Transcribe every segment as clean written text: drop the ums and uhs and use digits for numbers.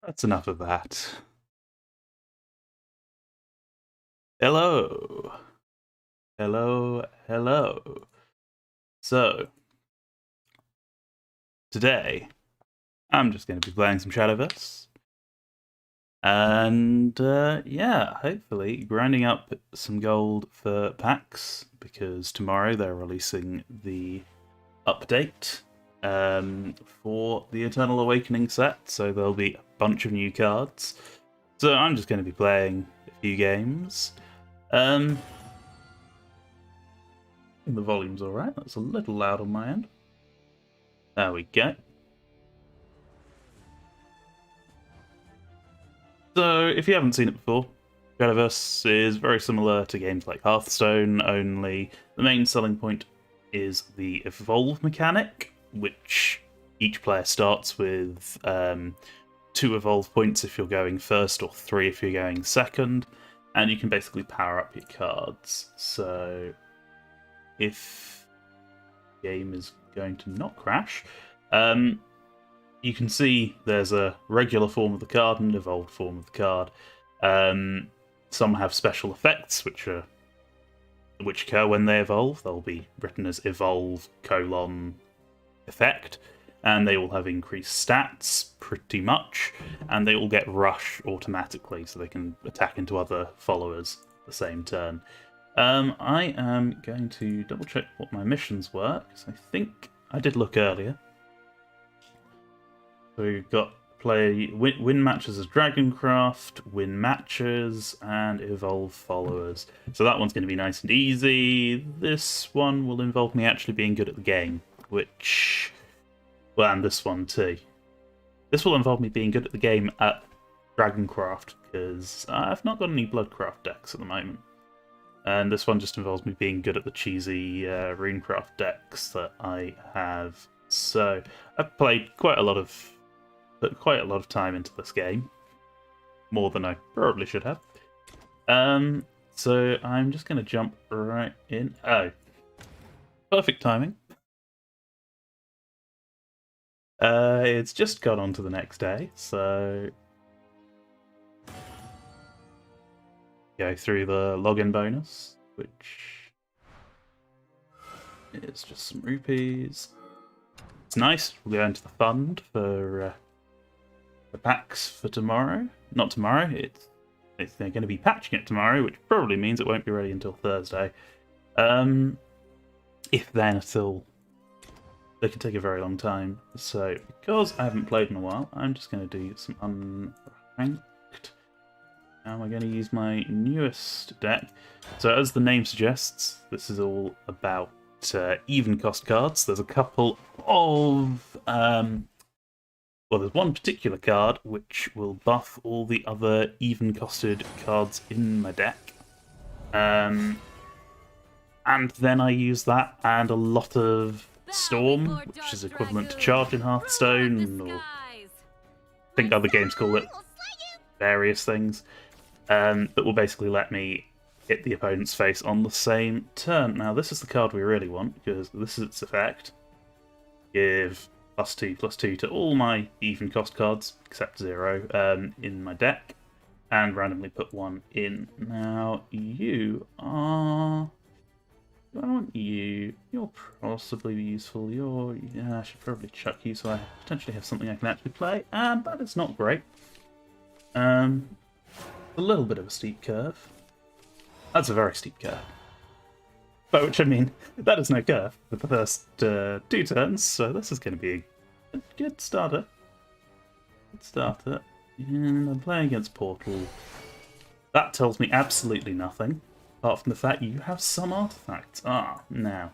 That's enough of that. Hello. Hello, hello. So, today, I'm just going to be playing some Shadowverse. And, yeah, hopefully grinding up some gold for packs, because tomorrow they're releasing the update for the Eternal Awakening set, so there'll be a bunch of new cards. So I'm just going to be playing a few games. The volume's alright, that's a little loud on my end. There we go. So, if you haven't seen it before, Shadowverse is very similar to games like Hearthstone, only the main selling point is the evolve mechanic, which each player starts with 2 evolve points if you're going first, or 3 if you're going second, and you can basically power up your cards. So, if the game is going to not crash, you can see there's a regular form of the card and an evolved form of the card. Some have special effects which occur when they evolve. They'll be written as evolve : effect, and they all have increased stats pretty much, and they all get rush automatically, so they can attack into other followers the same turn. I am going to double check what my missions were, because I think I did look earlier. So we've got win matches as Dragoncraft, win matches, and evolve followers. So that one's going to be nice and easy. This one will involve me actually being good at the game, which... well, and this one too. This will involve me being good at the game at Dragoncraft, because I've not got any Bloodcraft decks at the moment. And this one just involves me being good at the cheesy Runecraft decks that I have. So I've played quite a lot of time into this game, more than I probably should have. So I'm just going to jump right in. Oh, perfect timing. It's just got on to the next day, so go through the login bonus, which is just some rupees. It's nice. We'll go into the fund for the packs for tomorrow. Not tomorrow. They're going to be patching it tomorrow, which probably means it won't be ready until Thursday. If then at all. They can take a very long time. So, because I haven't played in a while, I'm just going to do some unranked. Now I'm going to use my newest deck. So, as the name suggests, this is all about even cost cards. There's a couple of... well, there's one particular card which will buff all the other even-costed cards in my deck. And then I use that and a lot of Storm, which is equivalent to Charge in Hearthstone, or I think other games call it various things, that will basically let me hit the opponent's face on the same turn. Now, this is the card we really want, because this is its effect. Give +2/+2 to all my even cost cards, except 0, in my deck, and randomly put 1 in. Now, you are... do I want you? You'll possibly be useful. Yeah, I should probably chuck you so I potentially have something I can actually play, but it's not great. A little bit of a steep curve. That's a very steep curve. By which I mean, that is no curve for the first 2 turns, so this is going to be a good starter. Good starter. And I'm playing against Portal. That tells me absolutely nothing, apart from the fact you have some artifacts. Now.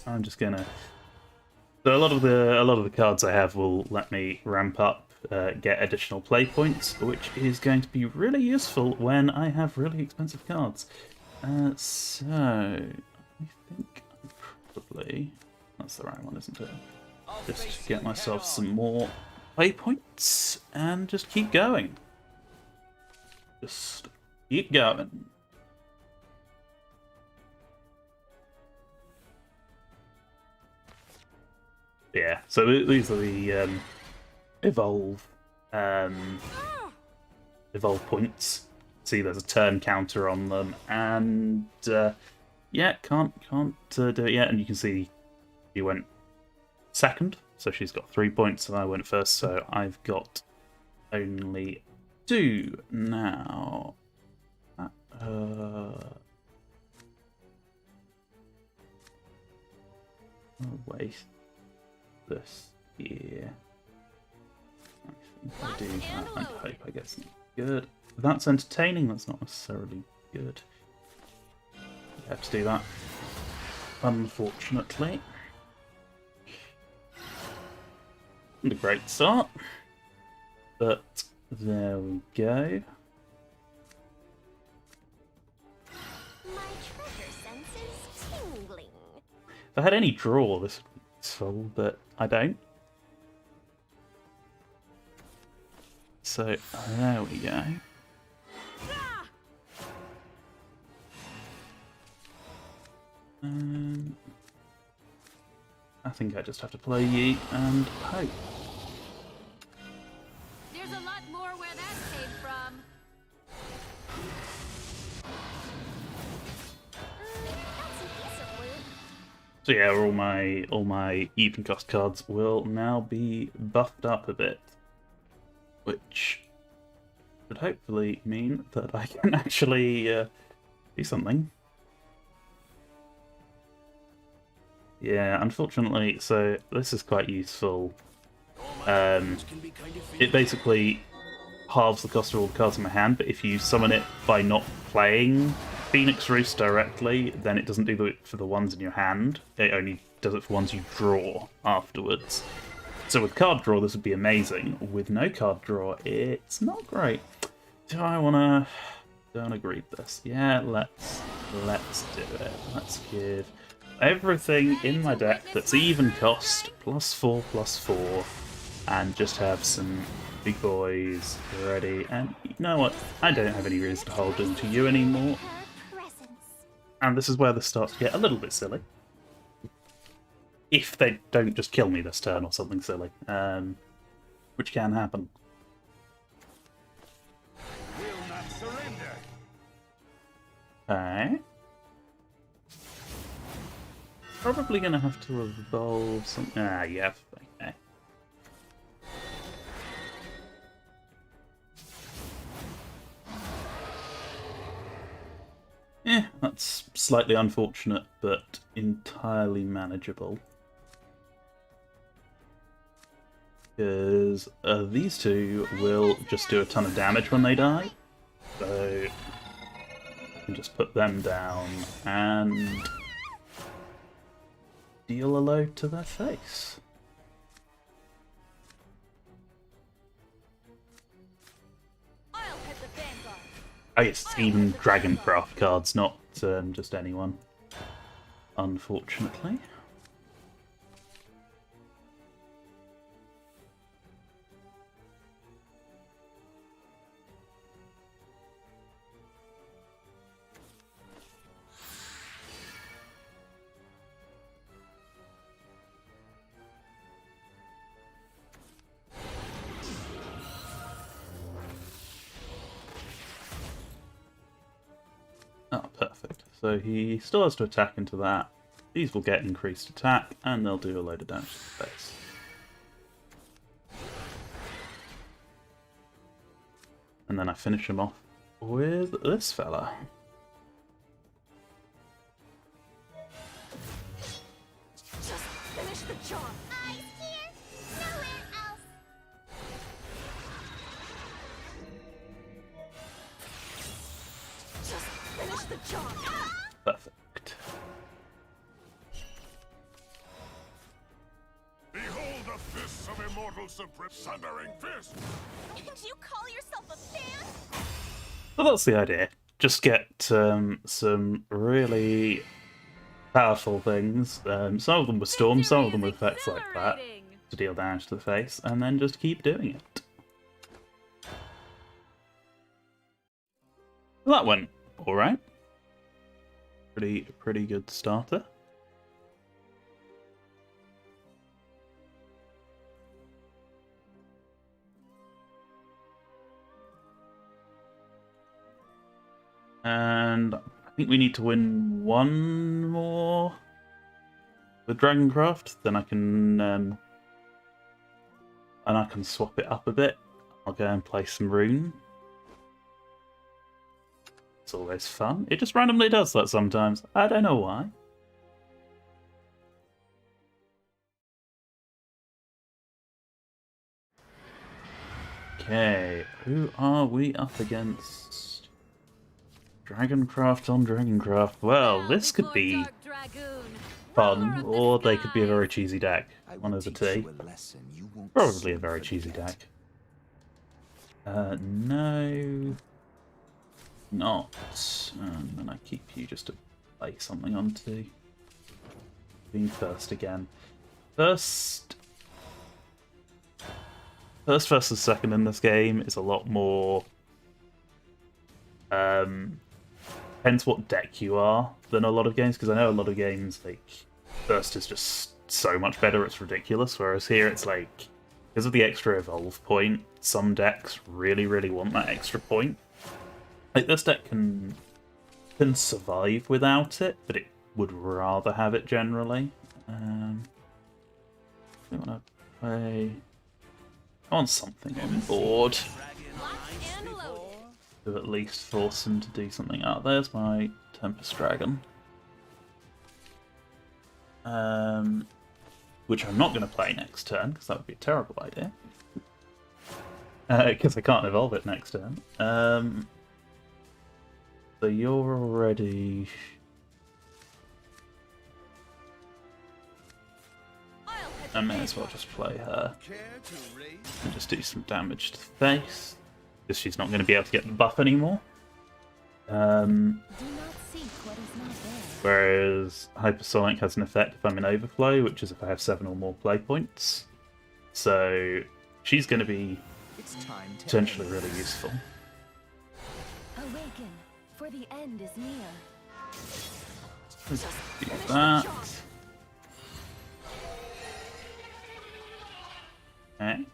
I'm just going to... so a lot of the cards I have will let me ramp up, get additional play points, which is going to be really useful when I have really expensive cards. So, I think probably... that's the right one, isn't it? Just get myself some more play points and just keep going. Just keep going. Yeah, so these are the evolve evolve points. See, there's a turn counter on them, and yeah, can't do it yet. And you can see she went second, so she's got 3 points, and I went first, so I've got only 2 now. I'll waste this here. I think I do that and hope I get something good. That's entertaining, that's not necessarily good. You have to do that, unfortunately. And a great start, but there we go. My treasure sense is tingling. If I had any draw, this would be useful, but I don't. So, there we go. I think I just have to play Yeet and hope. There's a lot more where that came from. That's a decent loot. So yeah, all my even cost cards will now be buffed up a bit, which would hopefully mean that I can actually do something. Yeah, unfortunately, so this is quite useful. It basically halves the cost of all the cards in my hand, but if you summon it by not playing Phoenix Roost directly, then it doesn't do it for the ones in your hand. It only does it for ones you draw afterwards. So with card draw, this would be amazing. With no card draw, it's not great. Do I want to agree with this? Yeah, let's do it. Let's give everything in my deck that's even cost +4/+4, and just have some big boys ready. And you know what? I don't have any reason to hold them to you anymore. And this is where this starts to get a little bit silly. If they don't just kill me this turn or something silly, which can happen. Will not surrender. Okay. Probably gonna have to evolve some. Ah, yeah. Okay. Yeah, that's slightly unfortunate, but entirely manageable. Because these two will just do a ton of damage when they die. So I can just put them down and deal a load to their face. I guess it's even Dragoncraft cards, not just anyone. Unfortunately. Oh, perfect. So he still has to attack into that. These will get increased attack, and they'll do a load of damage to the face. And then I finish him off with this fella. Just finish the job. Eyes here, nowhere else. Just finish the job. Perfect. Behold the fists of immortal supreme sundering fist. And you call yourself a fan? Well, that's the idea. Just get some really powerful things. Some of them with storm, some of them with effects like that to deal damage to the face, and then just keep doing it. Well, that went all right. Pretty good starter. And I think we need to win one more with Dragoncraft, then I can swap it up a bit. I'll go and play some Rune. It's always fun. It just randomly does that sometimes. I don't know why. Okay, who are we up against? Dragoncraft on Dragoncraft. Well, this could be fun, or they could be a very cheesy deck. One of the two. Probably a very cheesy deck. No. Not. And then I keep you just to play something onto. Being first again. First versus second in this game is a lot more. Depends what deck you are than a lot of games, because I know a lot of games like first is just so much better it's ridiculous, whereas here it's like because of the extra evolve point, some decks really want that extra point. Like this deck can survive without it, but it would rather have it generally. I want to play. I want something on board to at least force him to do something. Oh, there's my Tempest Dragon. Which I'm not going to play next turn, because that would be a terrible idea. Because I can't evolve it next turn. So you're already... I may as well just play her. And just do some damage to the face. Because she's not going to be able to get the buff anymore. Whereas Hypersonic has an effect if I'm in overflow, which is if I have 7 or more play points. So she's going to be potentially really useful. Awaken, for the end is near. Let's do that. Okay.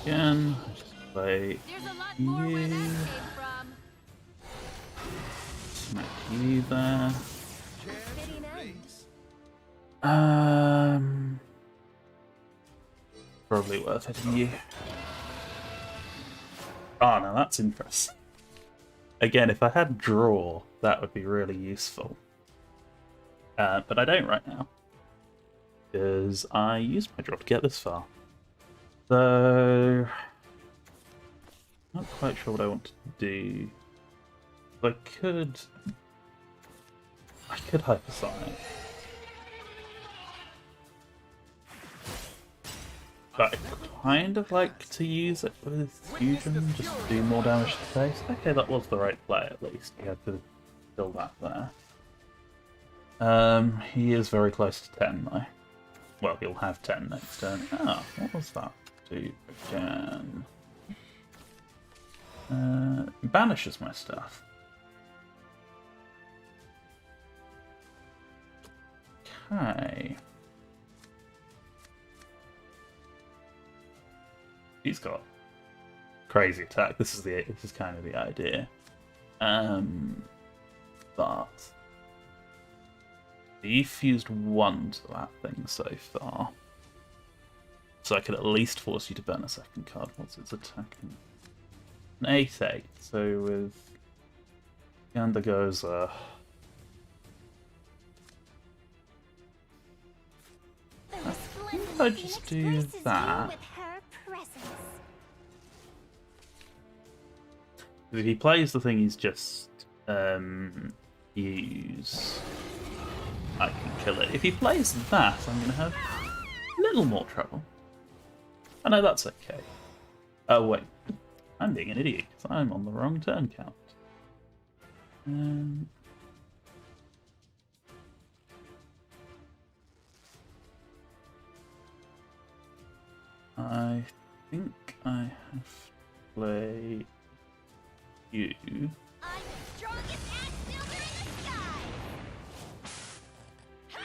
Again, just play you. Smack you there. Probably worth hitting you. Oh, now that's interesting. Again, if I had draw, that would be really useful. But I don't right now. Because I used my draw to get this far. So... not quite sure what I want to do. I could Hypersonic. But I kind of like to use it with Fusion, just to do more damage to the face. Okay, that was the right play at least. He had to kill that there. He is very close to 10 though. Well, he'll have 10 next turn. Ah, what was that? Do again. Banishes my stuff. Okay. He's got crazy attack. This is kind of the idea. But he fused 1 to that thing so far. So I could at least force you to burn a second card. What's its attacking? An 8/8. So with Gander goes I think I just do that. If he plays the thing he's just used, I can kill it. If he plays that, I'm going to have a little more trouble. I know that's okay. Oh wait, I'm being an idiot because I'm on the wrong turn count. I think I have to play you. I'm the strongest axe builder in the sky.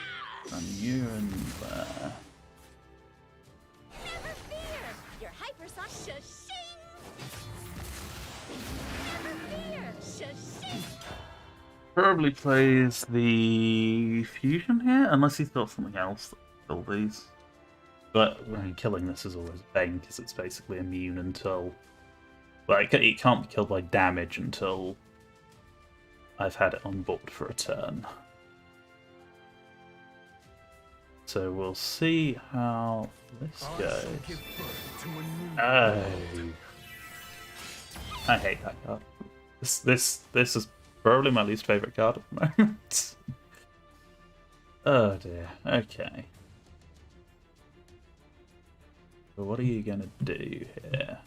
And you in there. persona. Shashing! Never fear! Shashing! Probably plays the fusion here, unless he's got something else that will kill these. But I mean, killing this is always a pain because it's basically immune until. Like, it can't be killed by damage until I've had it on board for a turn. So we'll see how this goes. Oh, I hate that card. This is probably my least favourite card at the moment. Oh dear. Okay. So what are you gonna do here?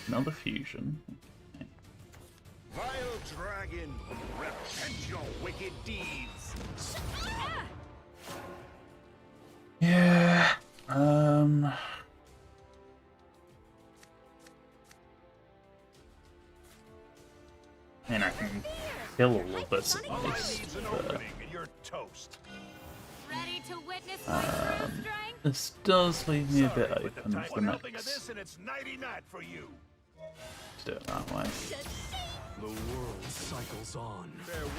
Another fusion. Okay. Vile dragon, repent your wicked deeds. Yeah. I mean, I can kill all of this at least. Needs an opening and you're toast. Ready to witness my true strength? This does leave me a bit Sorry, but open time for for nothing of next this, and it's nighty night for you. to do it that way. The world cycles on. Farewell.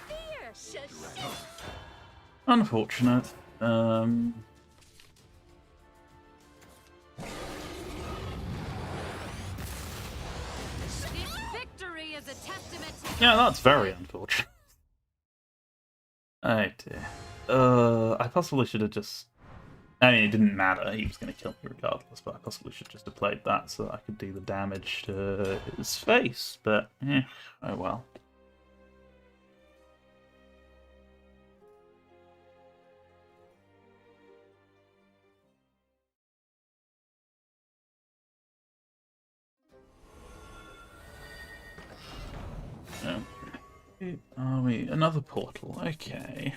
Fear! Shashing! Unfortunate. This victory is a testament to Yeah, that's very unfortunate. Oh dear. I possibly should have just. I mean, it didn't matter. He was going to kill me regardless, but I possibly should just have played that so that I could do the damage to his face. But, oh well. Okay. Are we another portal? Okay.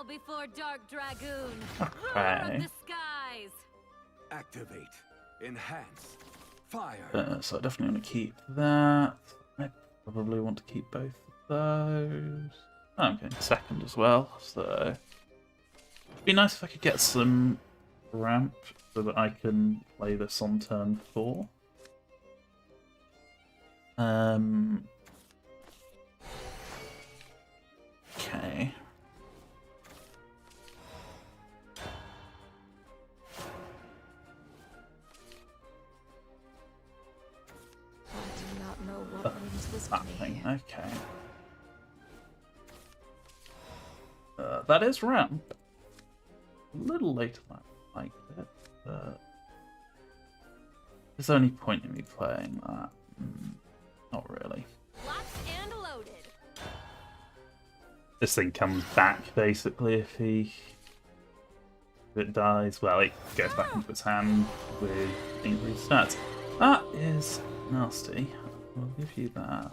bow before Dark Dragoon, Okay. ruler of the skies. Activate. Enhance. Fire. So I definitely want to keep that. I probably want to keep both of those. Oh, I'm getting second as well, so it'd be nice if I could get some ramp so that I can play this on turn 4. Okay. I do not know what rooms this That may thing. have. Okay. That is ramp. A little later than I liked it, but there's only point in me playing that. Not really. Locked and loaded. This thing comes back basically if it dies. Well, it goes back into its hand with increased stats. That is nasty. I'll give you that.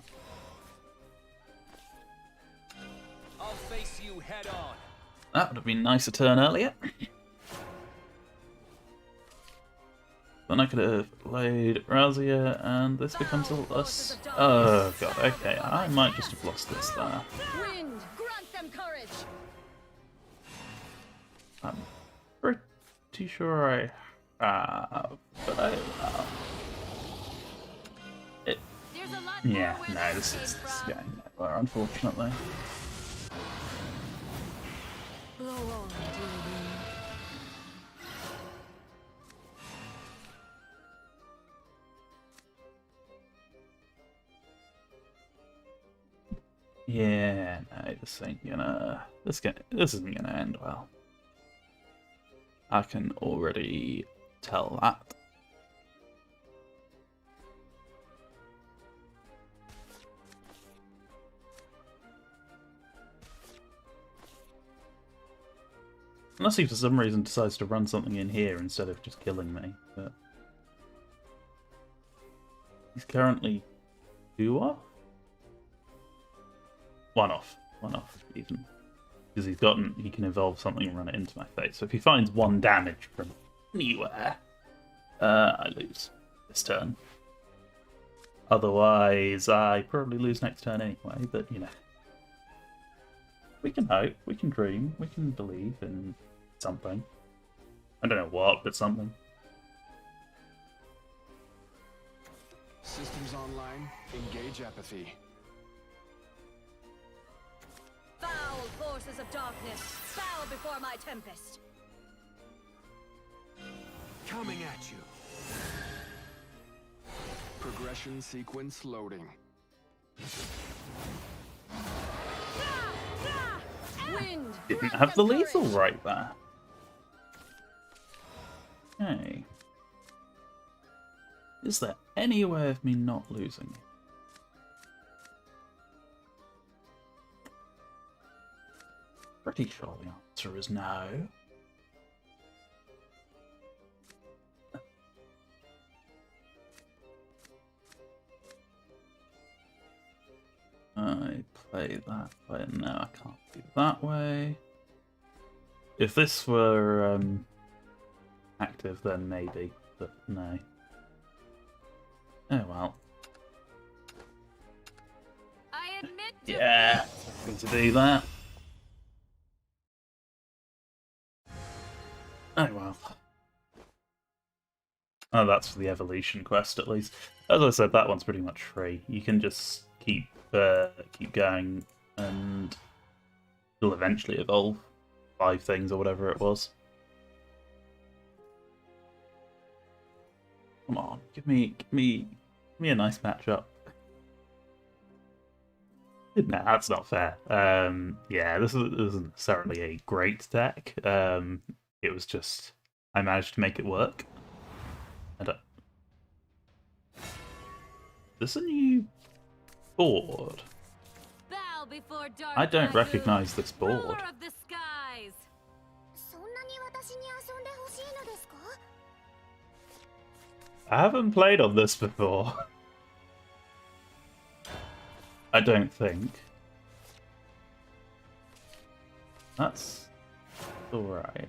I'll face you head on. That would have been nice a turn earlier. Then I could have played Razia, and this becomes a less. Oh god, okay, I might just have lost this there. Wind, grant them courage. I'm pretty sure I have, but I don't know. There's a lot Yeah, more where no, this this came is from. going nowhere, unfortunately. Blow on, dearie. Yeah, no, this ain't gonna. This isn't gonna end well. I can already tell that. Unless he for some reason decides to run something in here instead of just killing me. But he's currently 2 off? 1 off. 1 off, even. Because he can evolve something and run it into my face. So if he finds 1 damage from anywhere, I lose this turn. Otherwise, I probably lose next turn anyway, but you know. We can hope, we can dream, we can believe in something. I don't know what, but something. systems online. Engage apathy. Foul forces of darkness, bow before my tempest. Coming at you. Progression sequence loading. Wind. Didn't have the lethal right there. Okay. Is there any way of me not losing? Pretty sure the answer is no. I play that way. No, I can't do that way. If this were active, then maybe, but no. Oh well. I admit Yeah, going to do that. Oh well. Oh, that's for the evolution quest at least. As I said, that one's pretty much free. You can just keep going, and it'll eventually evolve 5 things or whatever it was. Come on, give me a nice matchup. No, that's not fair. Yeah, this isn't necessarily a great deck. It was just I managed to make it work. This a new board? bow before dark I don't Dragoon, recognize this board. ruler of the skies. I haven't played on this before. I don't think. That's alright.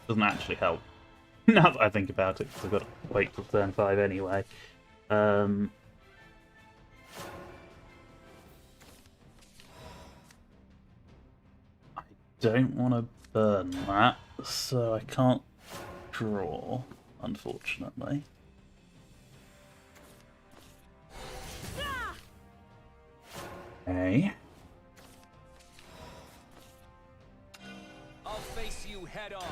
Doesn't actually help. Now that I think about it, because I've got to wait till turn 5 anyway. I don't want to burn that, so I can't draw, unfortunately. Okay. I'll face you head on.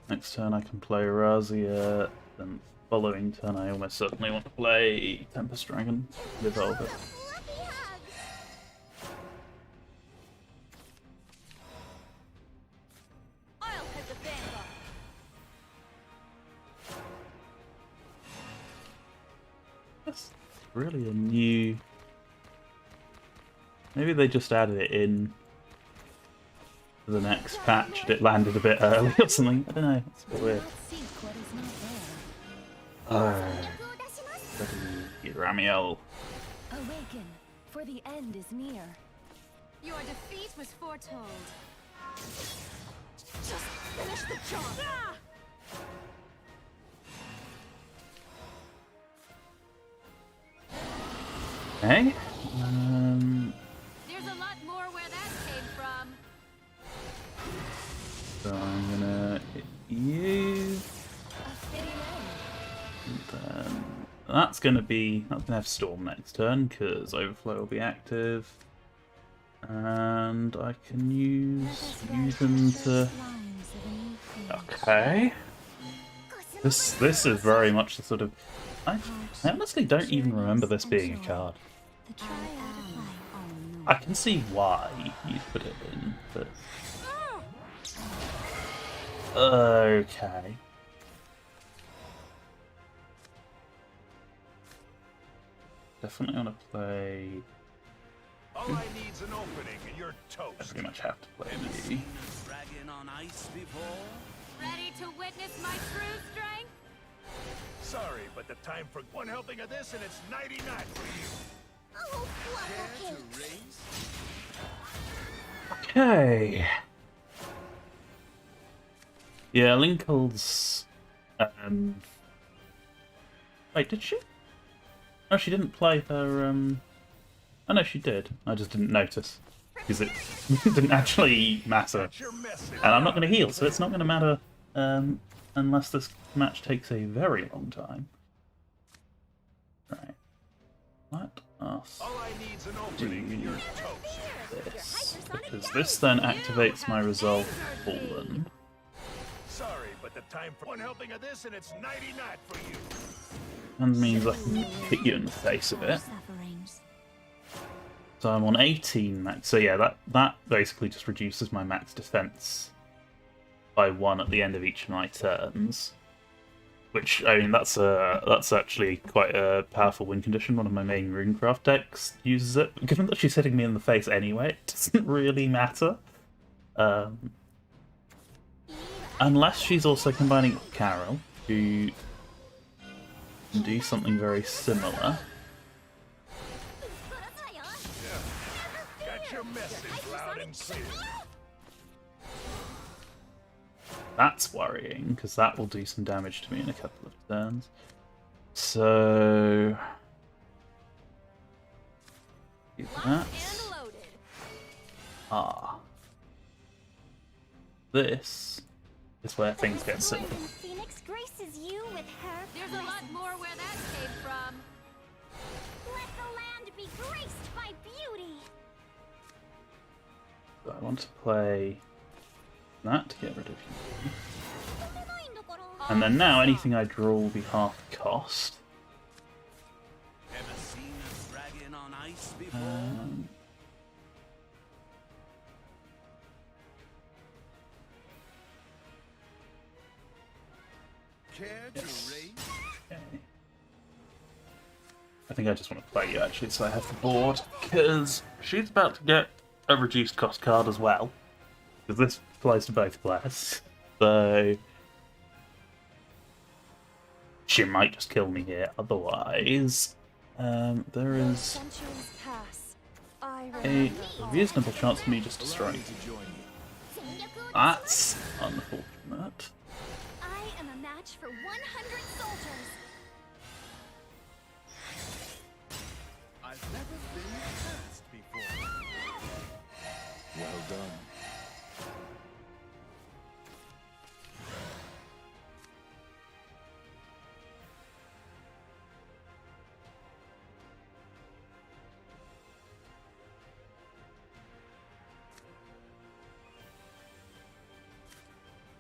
Next turn I can play Razia, then following turn I almost certainly want to play Tempest Dragon, evolve it. I'll head the vanguard. That's really a new... Maybe they just added it in for the next patch and it landed a bit early or something. I don't know, it's a bit weird. Ramiel. Awaken, for the end is near. Your defeat was foretold. Just finish the job. Okay. There's a lot more where that came from. So I'm gonna hit you. And then that's gonna have Storm next turn because Overflow will be active. And I can use them to. Okay. This is very much the sort of. I honestly don't even remember this being a card. I can see why you put it in, but okay. Definitely want to play. All I need's an opening and you're I toast. pretty much have to play me. Dragon on ice before? Ready to witness my true strength? Sorry, but the time for one helping of this and it's 99 for you. Oh, Care to race? Okay. Yeah, Linkle's. Wait, did she? No, she didn't play her. Oh no, she did. I just didn't notice because it didn't actually matter. You're messing. And I'm not going to heal, so it's not going to matter unless this match takes a very long time. let us All I need's an opening and you're toast. this, because this then activates my resolve fallen. Sorry, but the time for one helping of this and it's nighty night for you. And means I can hit you in the face a bit. Sufferings. So I'm on 18 max. So yeah, that basically just reduces my max defense by 1 at the end of each of my turns. Which, I mean, that's actually quite a powerful win condition. One of my main runecraft decks uses it. Given that she's hitting me in the face anyway, it doesn't really matter. Unless she's also combining with Carol, who can do something very similar. Got your message loud and clear. That's worrying, because that will do some damage to me in a couple of turns. So... do that. Ah. This is where things get silly. Phoenix graces you with her. There's a lot more where that came from. Let the land be graced by beauty. So I want to play that to get rid of you. And then now anything I draw will be half cost. Ever seen a dragon on ice before? Care to raise? Okay. I think I just want to play you actually, so I have the board, because she's about to get a reduced cost card as well, because this applies to both players. So she might just kill me here. Otherwise, there is Centuries pass. I a reasonable chance of me just destroying you. That's unfortunate. I am a match for 100 soldiers. I've never been fast before. Well done.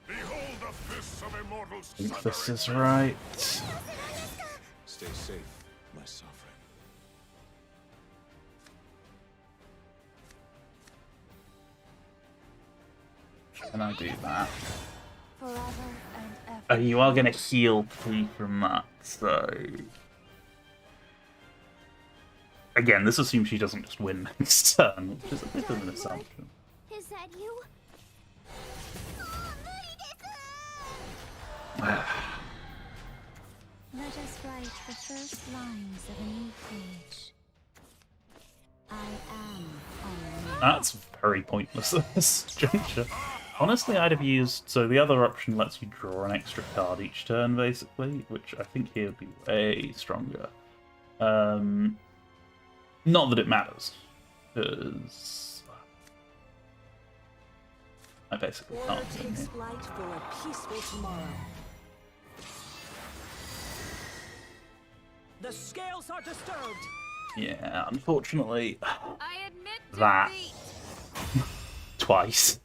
Behold the fists of immortal I think this is suffering. right. Stay safe, my sovereign. Can I do that? forever and ever. Oh, you are going to heal P from that, so... Again, this assumes she doesn't just win next turn, which is a bit of an assumption. Is that you? Let us write the first lines of a new page. I am on. That's very pointless at this juncture. Honestly, I'd have used... So the other option lets you draw an extra card each turn, basically, which I think here would be way stronger. Not that it matters, because I basically Order can't win takes here. flight for a peaceful tomorrow. The scales are disturbed. Yeah, unfortunately, I admit That. defeat. twice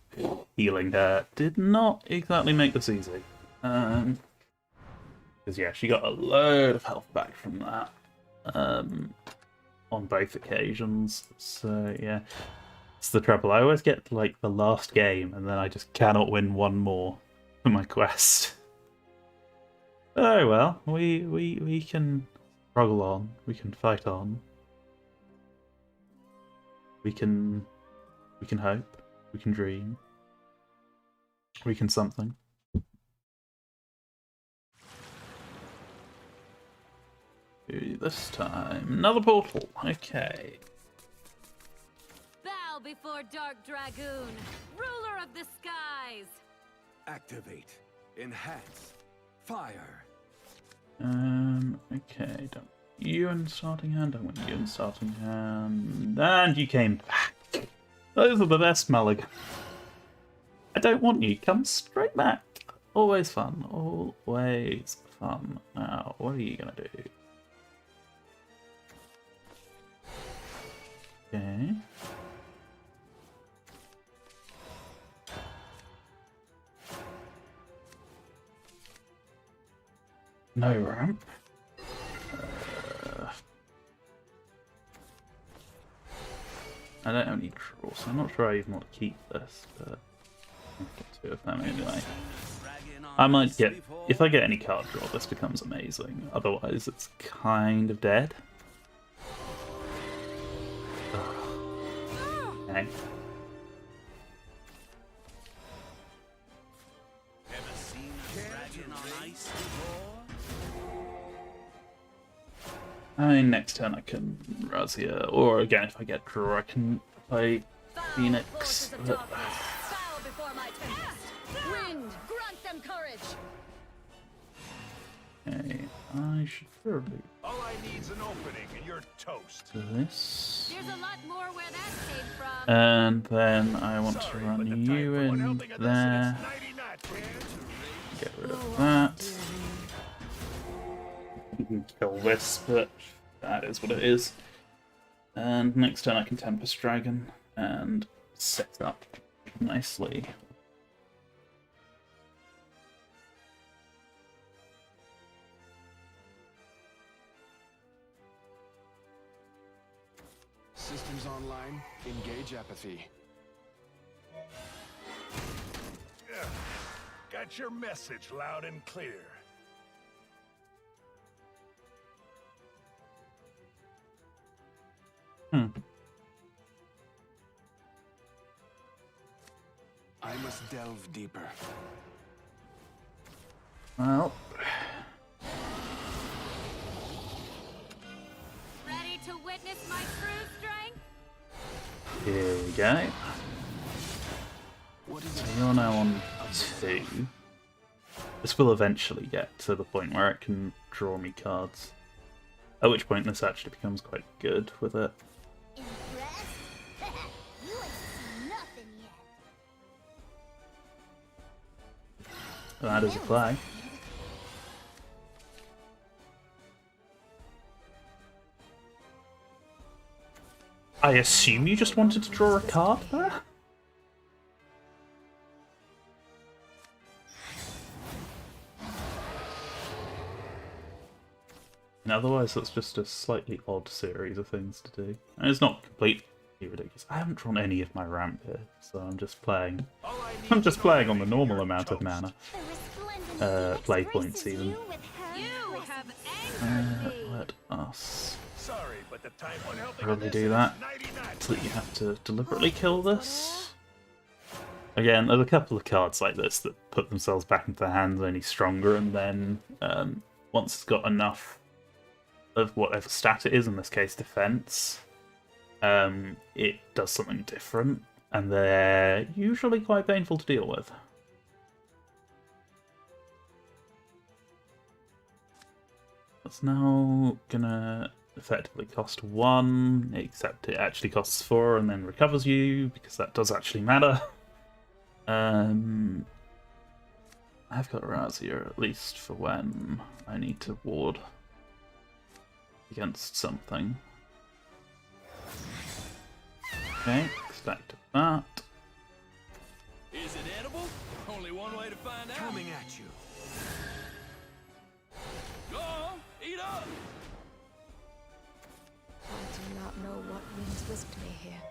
healing her did not exactly make this easy. Because yeah, she got a load of health back from that on both occasions. So yeah, it's the trouble. I always get like the last game, and then I just cannot win one more for my quest. Oh well, we can struggle on. We can fight on. We can hope. We can dream. We can something. This time, another portal. Okay. Bow before Dark Dragoon, ruler of the skies. Activate. Enhance. Fire. Okay. Don't you in starting hand. Don't want you in starting hand. And you came back. Those are the best mulligan. I don't want you. Come straight back. Always fun. Always fun. Now, what are you gonna do? Okay. No ramp. I don't have any draw, so I'm not sure I even want to keep this, but I'll get two of them anyway. I might get, if I get any card draw, this becomes amazing. Otherwise, it's kind of dead. Okay. I mean, next turn I can Razia, or again, if I get draw, I can play Phoenix. But... Bow before my tempest. Wind, grant them courage. okay, I should probably All I need's an opening and you're toast. do this. There's a lot more where that came from. And then I want to Sorry, run but the time you for one in helping of this, and there. it's 90 knots for you. Get rid of that. You can kill this, but that is what it is. And next turn I can Tempest Dragon and set up nicely. Systems online. Engage apathy. Yeah. Got your message loud and clear. I must delve deeper. Well, Ready to witness my true strength? here we go. What is So it? you're now on 2. This will eventually get to the point where it can draw me cards. At which point this actually becomes quite good with it. Impressed? You ain't seen nothing yet. That is a play. I assume you just wanted to draw a card there? And otherwise, that's just a slightly odd series of things to do. And it's not completely ridiculous. I haven't drawn any of my ramp here, so I'm just playing. All I need I'm is just an playing on the opening and normal you're amount of toast. mana. The resplendent Play phoenix points graces even. you with her You blessing. have angered me. Let us Sorry, but the time one helping of probably this, do and that. it's 90 knots So for that you you. have to deliberately kill this. Again, there's a couple of cards like this that put themselves back into the hands only stronger, and then once it's got enough of whatever stat it is, in this case defense, it does something different, and they're usually quite painful to deal with. It's now gonna effectively cost 1, except it actually costs 4 and then recovers you, because that does actually matter. I've got Razia at least for when I need to ward against something. Okay, expect that. Is it edible? Only one way to find out. Coming at you. Go on, eat up. I do not know what winds whisked me here.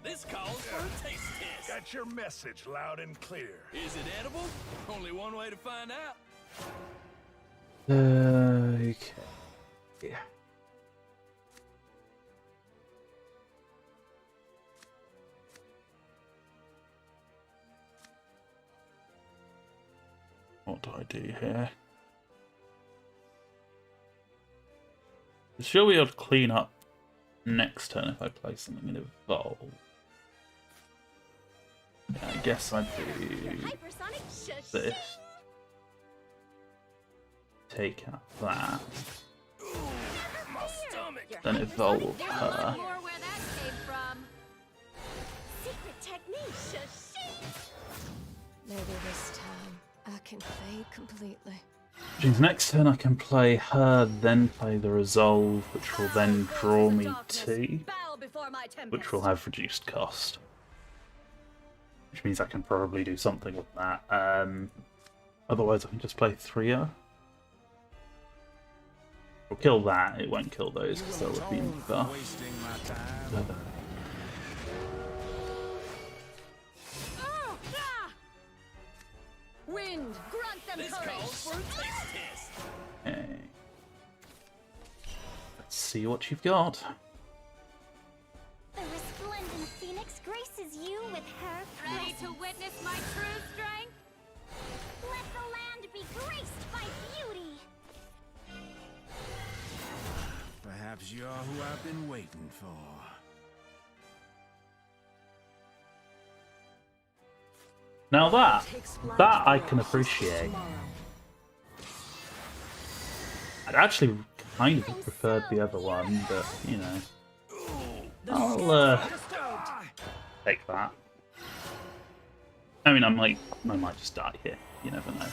This calls for a taste test. Got your message loud and clear. Is it edible? Only one way to find out. Okay. Yeah. What do I do here? She'll be able to clean up next turn if I play something in Evolve. Yeah, I guess I do Hypersonic shush. this. Take out that. My stomach. Then evolve There's a her. lot more where that came from. Secret technique. Shush. Maybe this time I can fade completely. Which means next turn I can play her, then play the Resolve, which will then draw me 2, which will have reduced cost. Which means I can probably do something with that. Otherwise I can just play 3-0. We'll kill that, it won't kill those because they'll have been buffed. Wind, grant them courage. Okay. Let's see what you've got. The resplendent phoenix graces you with her Ready presence. to witness my true strength? Let the land be graced by beauty. Perhaps you're who I've been waiting for. Now that I can appreciate. I'd actually kind of preferred the other one, but you know, I'll take that. I mean, I might just die here. You never know.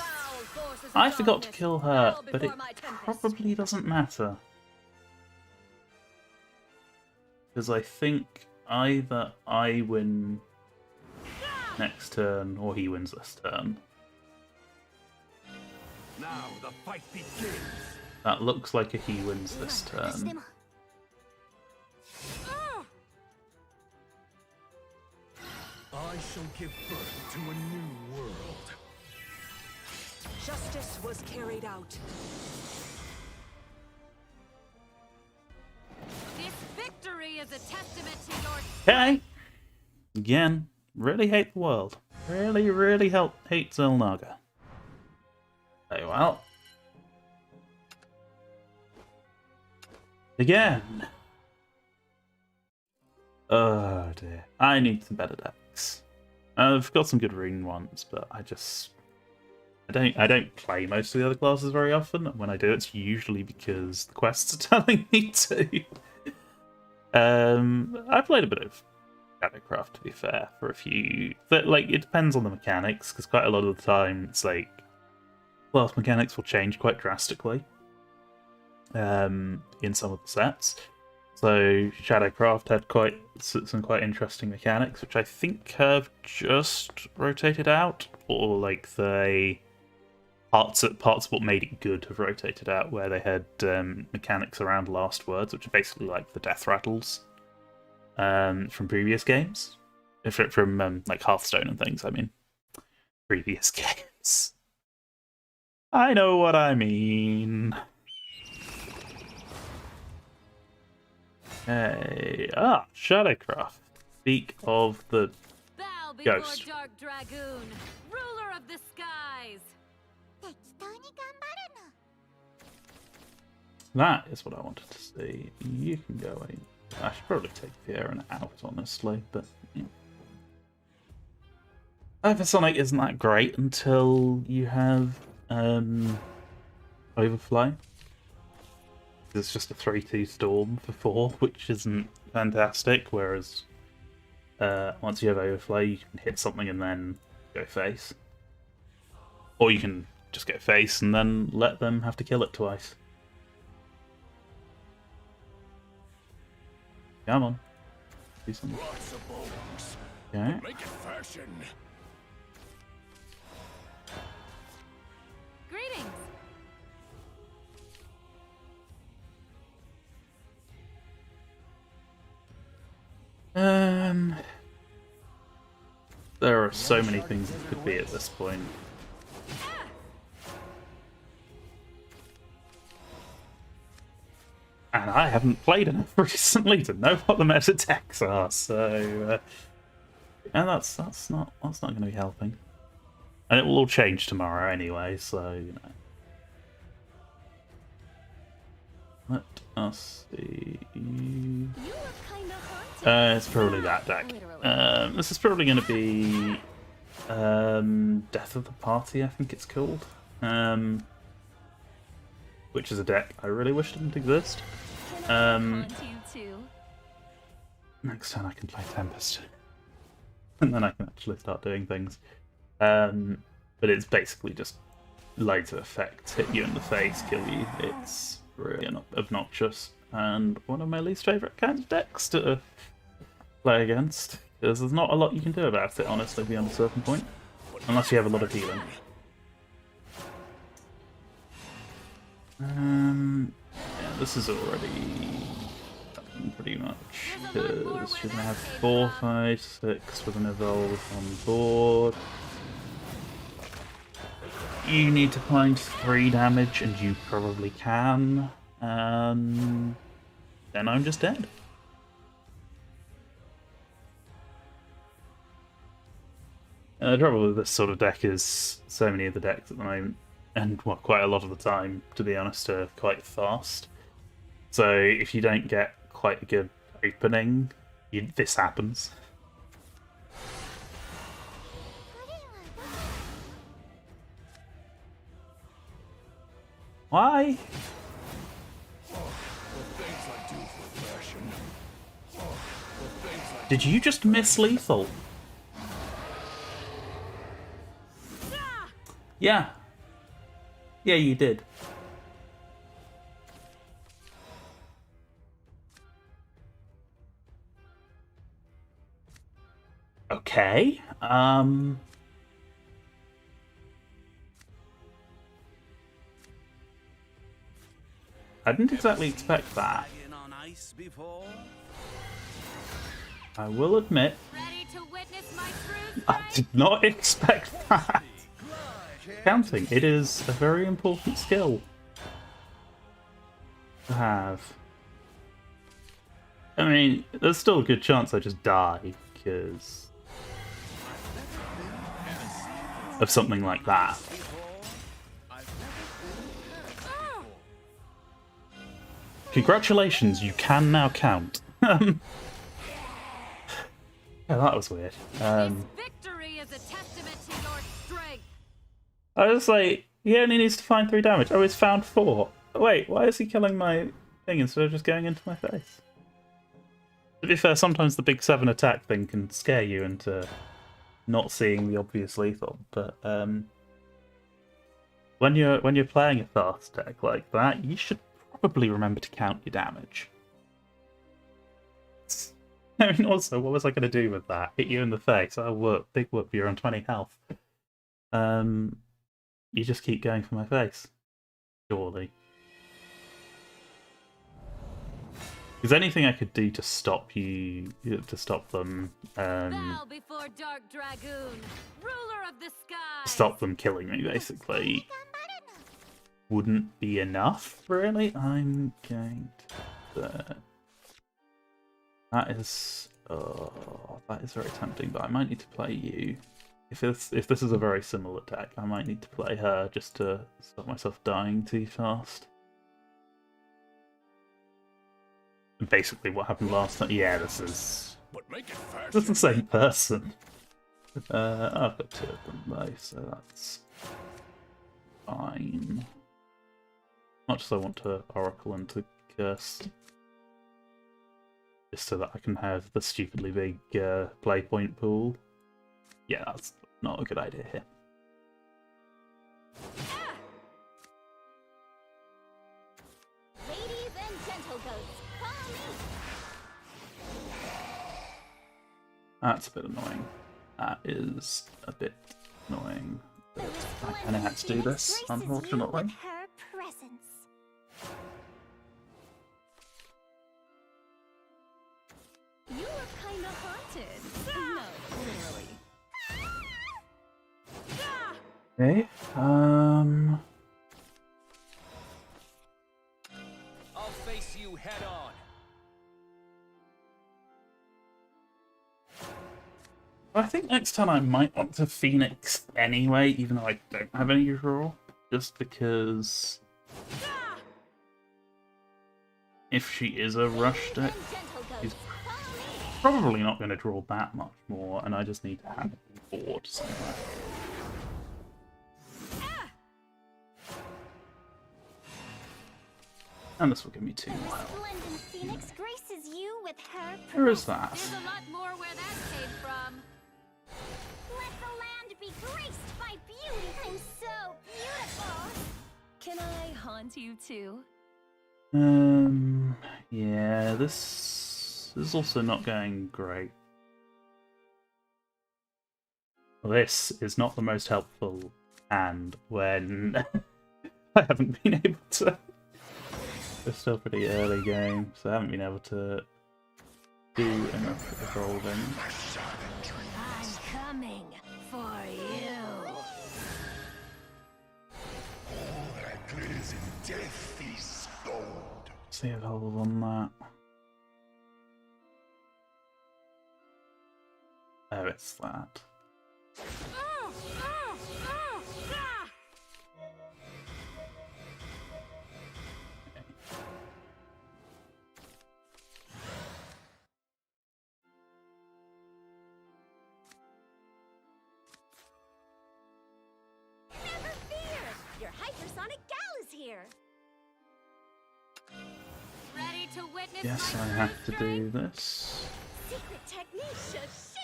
I forgot to kill her, but it probably doesn't matter. Because I think either I win next turn or he wins this turn. Now the fight begins. That looks like a he wins this turn. I shall give birth to a new world. Justice was carried out. This victory is a testament to your Okay. Again, really hate the world. Really, really hate Zelnaga. Very well. Again. Oh dear. I need some better decks. I've got some good rune ones, but I don't play most of the other classes very often. When I do, it's usually because the quests are telling me to. I played a bit of Shadowcraft, to be fair, for a few. But like, it depends on the mechanics, because quite a lot of the time it's like class mechanics will change quite drastically in some of the sets. So Shadowcraft had some quite interesting mechanics, which I think have just rotated out, or like parts of what made it good have rotated out, where they had mechanics around last words, which are basically like the death rattles from previous games, from like Hearthstone and things. I mean, previous games. I know what I mean. Okay. Shadowcraft. Speak of the bow before Ghost. Dark Dragoon, ruler of the skies. That is what I wanted to see. You can go away. I should probably take Fiona out, honestly, but yeah. Hypersonic isn't that great until you have Overflow. It's just a 3-2 storm for 4, which isn't fantastic, whereas once you have Overflow, you can hit something and then go face. Or you can just go face and then let them have to kill it twice. Come on. Do something. Lots of bones. Okay. Make it fashion. Greetings. There are so many things it could be at this point. And I haven't played enough recently to know what the meta decks are, so and that's not going to be helping. And it will all change tomorrow anyway, so you know. Let us see. You look kind of haunted. It's probably that deck. This is probably going to be Death of the Party, I think it's called. Which is a deck I really wish didn't exist. Next time I can play Tempest. And then I can actually start doing things. But it's basically just loads of effects hit you in the face, kill you. It's really obnoxious, and one of my least favourite kinds of decks to play against, because there's not a lot you can do about it, honestly, beyond a certain point, unless you have a lot of healing. Yeah, this is already done pretty much, because you're gonna have 4, 5, 6 with an evolve on board. You need to find 3 damage, and you probably can, and then I'm just dead. The trouble with this sort of deck is so many of the decks at the moment, and well, quite a lot of the time, to be honest, are quite fast. So if you don't get quite a good opening, this happens. Why? Did you just miss lethal? Yeah. Yeah, you did. Okay. I didn't exactly expect that. Dragon on ice before? I will admit, Ready to witness my true I did not expect that. Counting. It is a very important skill to have. I mean, there's still a good chance I just die because of something like that. Congratulations, you can now count. Yeah, that was weird. This victory is a testament to your strength. I was like, he only needs to find 3 damage. Oh, he's found 4. Wait, why is he killing my thing instead of just going into my face? To be fair, sometimes the big 7 attack thing can scare you into not seeing the obvious lethal, but when you're playing a fast deck like that, you should probably remember to count your damage. I mean, also, what was I going to do with that? Hit you in the face? Oh, whoop, big whoop, you're on 20 health. You just keep going for my face, surely. Is there anything I could do to stop you, to stop them, Bow before Dark Dragoon, ruler of the sky. stop them killing me, basically? Wouldn't be enough, really? I'm going to... That is very tempting, but I might need to play you. If this is a very similar deck, I might need to play her just to stop myself dying too fast. Basically what happened last time. Yeah, this is the same person. I've got 2 of them though, so that's fine. Much as I want to Oracle into Curse, just so that I can have the stupidly big play point pool. Yeah, that's not a good idea here. Ladies and gentle goats, follow me. That's a bit annoying. That is a bit annoying. But I kind of had to do this, unfortunately. Her presence. You look kinda haunted. No, literally. Okay, I'll face you head on. I think next time I might want to Phoenix anyway, even though I don't have any draw. Just because if she is a rush deck, she's probably not going to draw that much more, and I just need to have it on board somewhere. And this will give me 2 The wild. splendid Phoenix graces you with her Where is that? There's a lot more where that came from. Let the land be graced by beauty. I'm so beautiful. Can I haunt you too? Yeah, this is also not going great. This is not the most helpful hand when I haven't been able to. We're still pretty early game, so I haven't been able to do enough evolving. I'm coming for you. See evolve on that. Oh, it's that. Never fear! Your hypersonic gal is here! Ready to witness Yes, my I have to do this. Secret technique, sha-shing!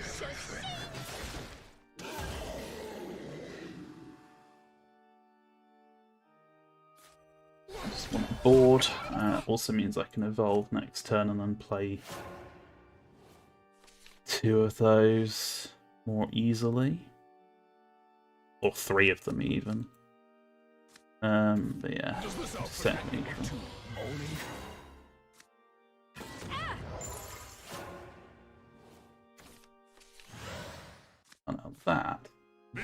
Sha-shing! I just want a board. Also means I can evolve next turn and then play 2 of those more easily. Or 3 of them even. But yeah, set neutral. Oh, now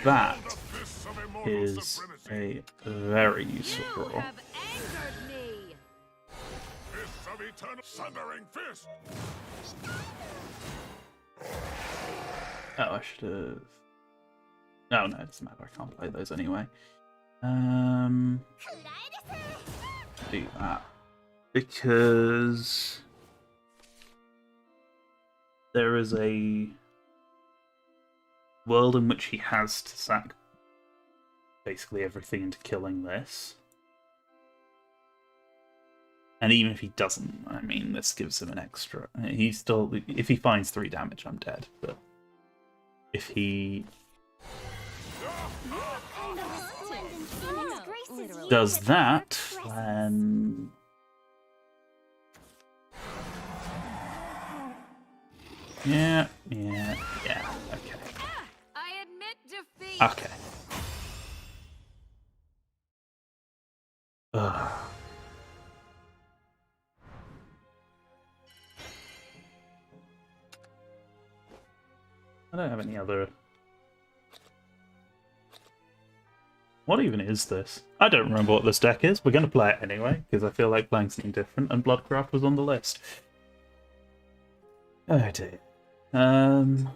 that is a very useful You draw. have angered me. Fists of eternal sundering fist! Oh, I should have. No, it doesn't matter. I can't play those anyway. Do that because there is a world in which he has to sack basically everything into killing this. And even if he doesn't, I mean, this gives him an extra. He's still, if he finds 3 damage, I'm dead. But if he does that, then yeah, okay. I admit defeat. Okay. Ugh. I don't have any other. What even is this? I don't remember what this deck is. We're going to play it anyway, because I feel like playing something different, and Bloodcraft was on the list. Oh dear. And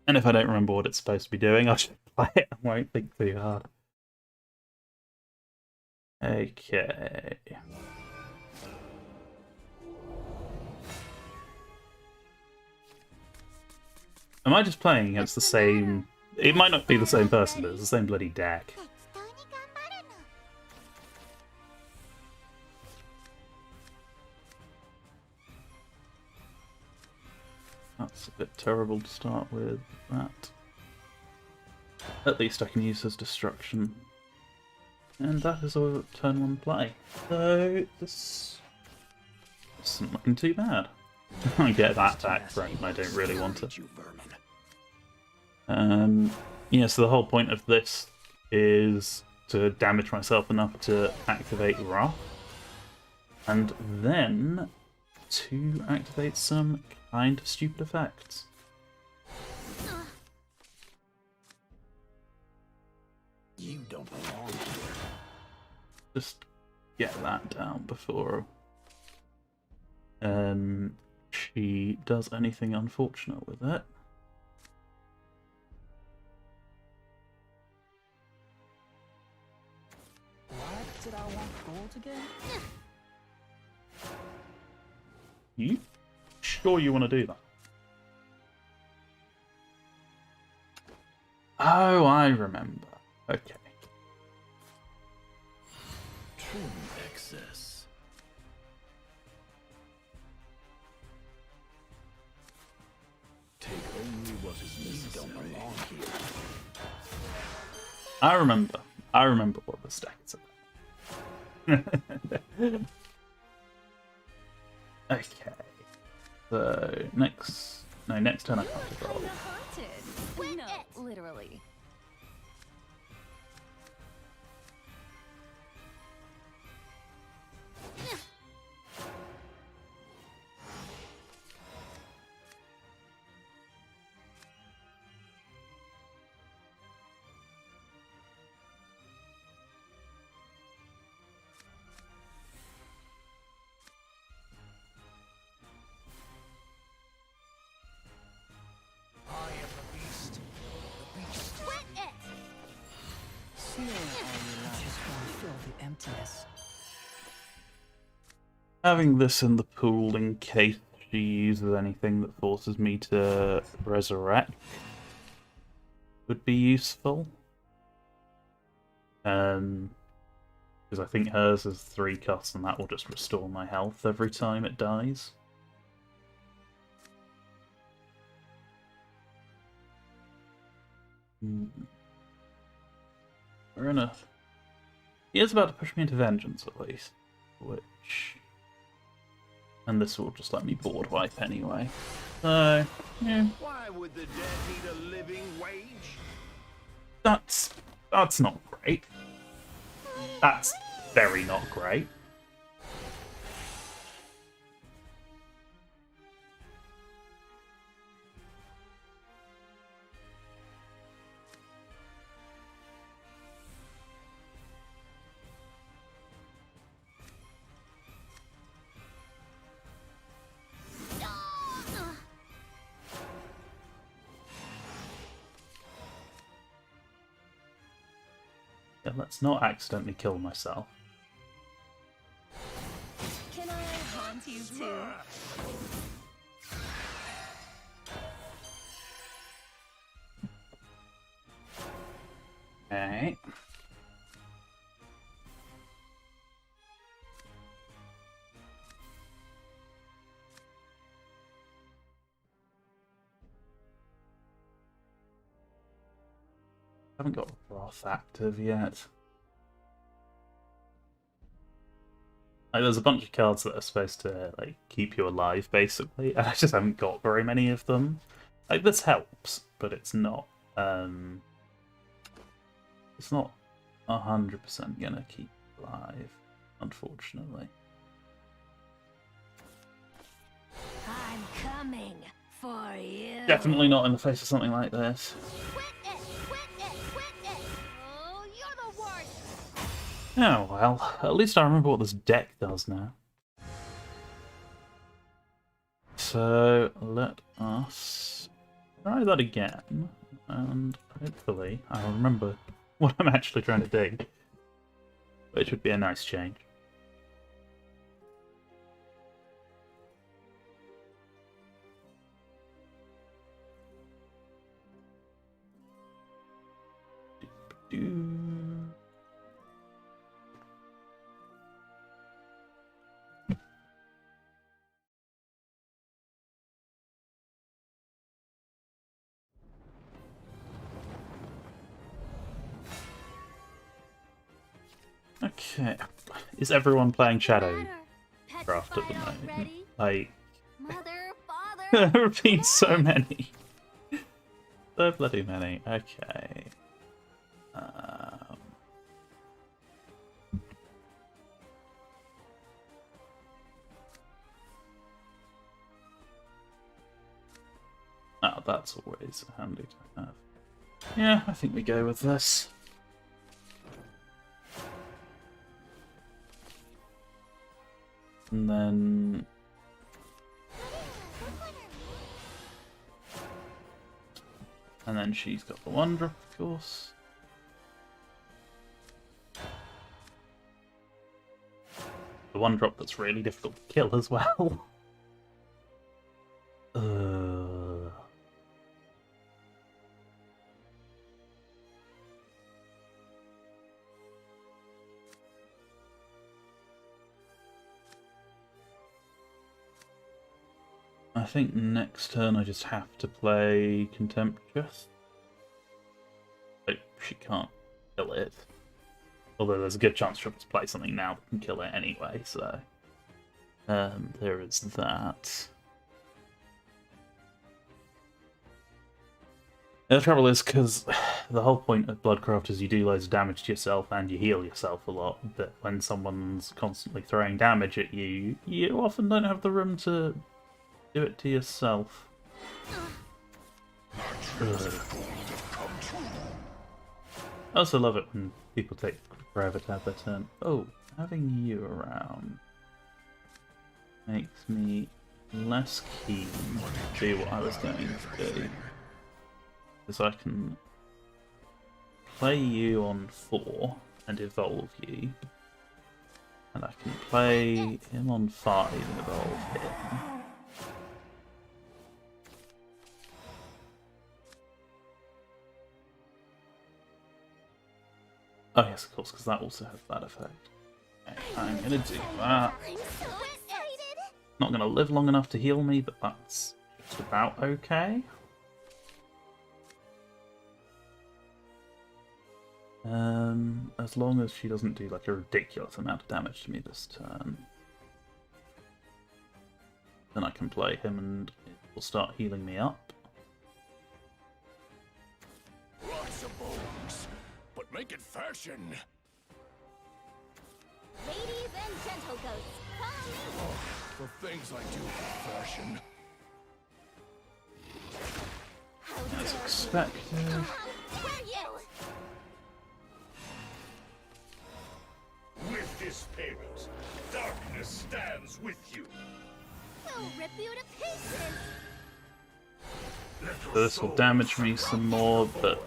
if I don't remember what it's supposed to be doing, I should play it and won't think too hard. Okay. Am I just playing against the same... It might not be the same person, but it's the same bloody deck. That's a bit terrible to start with, that. At least I can use his destruction. And that is a turn 1 play. So, this isn't looking too bad. I get that back from I don't really want it. Yeah, so the whole point of this is to damage myself enough to activate Wrath, and then to activate some kind of stupid effects. You don't belong here. Just get that down before she does anything unfortunate with it. Why did I want gold again? You sure you want to do that? Oh, I remember. Okay. Trim excess. Take only what is necessary. don't belong here. I remember what the stack is about. Okay. So next turn I can't roll. Kinda haunted. No, literally. I am the beast. The beast. Seal all your lives. Just want to fill the emptiness. Having this in the pool in case she uses anything that forces me to resurrect would be useful. Because I think hers is 3 costs and that will just restore my health every time it dies. Fair enough. He is about to push me into vengeance at least, which... And this will just let me board wipe anyway. So, yeah. Why would the dead need a living wage? That's not great. That's very not great. Yeah, let's not accidentally kill myself. Can I haunt you too? Okay. Haven't got Wrath active yet. Like, there's a bunch of cards that are supposed to like keep you alive, basically, and I just haven't got very many of them. Like, this helps, but it's not 100% gonna keep you alive, unfortunately. I'm coming for you. Definitely not in the face of something like this. Oh, you're the worst. Oh well, at least I remember what this deck does now. So let us try that again, and hopefully I'll remember what I'm actually trying to do, which would be a nice change. Okay, is everyone playing Shadowverse at the moment? Like, Mother, father. there have been so many. So bloody many. Okay. Oh, that's always handy to have. Yeah, I think we go with this. And then... And then she's got the 1-drop, of course. The 1-drop that's really difficult to kill as well. I think next turn I just have to play Contemptuous. Like, she can't kill it. Although there's a good chance she'll just play something now that can kill it anyway, so... there is that. The trouble is, because the whole point of Bloodcraft is you do loads of damage to yourself and you heal yourself a lot, but when someone's constantly throwing damage at you, you often don't have the room to do it to yourself. Ugh. I also love it when people take forever to have their turn. Oh, having you around makes me less keen to do what I was going to do. Because I can play you on 4 and evolve you. And I can play him on 5 and evolve him. Oh yes, of course, because that also has that effect. Okay, I'm gonna do that. I'm so excited! Not gonna live long enough to heal me, but that's just about okay. As long as she doesn't do like a ridiculous amount of damage to me this turn, then I can play him and it will start healing me up. Lots of bones, but make it fashion. Ladies and gentle ghosts, follow me! Oh, the things I do for fashion. How As dare expected. you! Where you? With this payment, darkness stands with you. We'll rip you to pieces! So this will damage me some more, but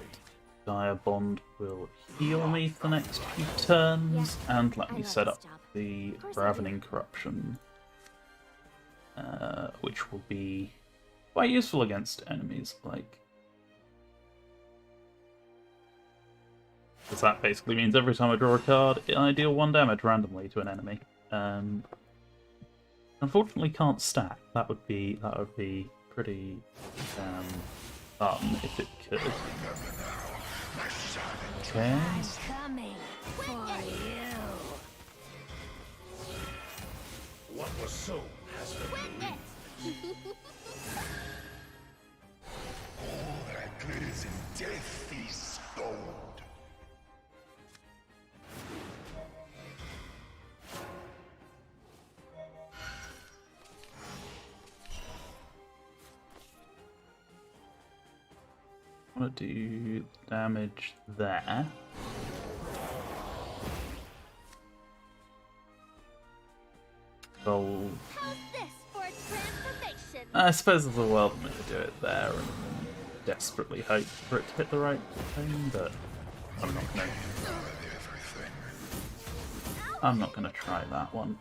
Dire Bond will heal me for the next few turns and let me set up the Ravening Corruption, which will be quite useful against enemies. Like, because that basically means every time I draw a card, I deal 1 damage randomly to an enemy. Unfortunately, can't stack. That would be pretty fun if it could. Okay. Coming for you! What was sown has been reaped. All that glitters in death is gold. I'm gonna do damage there. So How's this for a transformation? I suppose there's a world I'm gonna do it there and desperately hope for it to hit the right thing, but I'm not gonna. I'm not gonna try that one.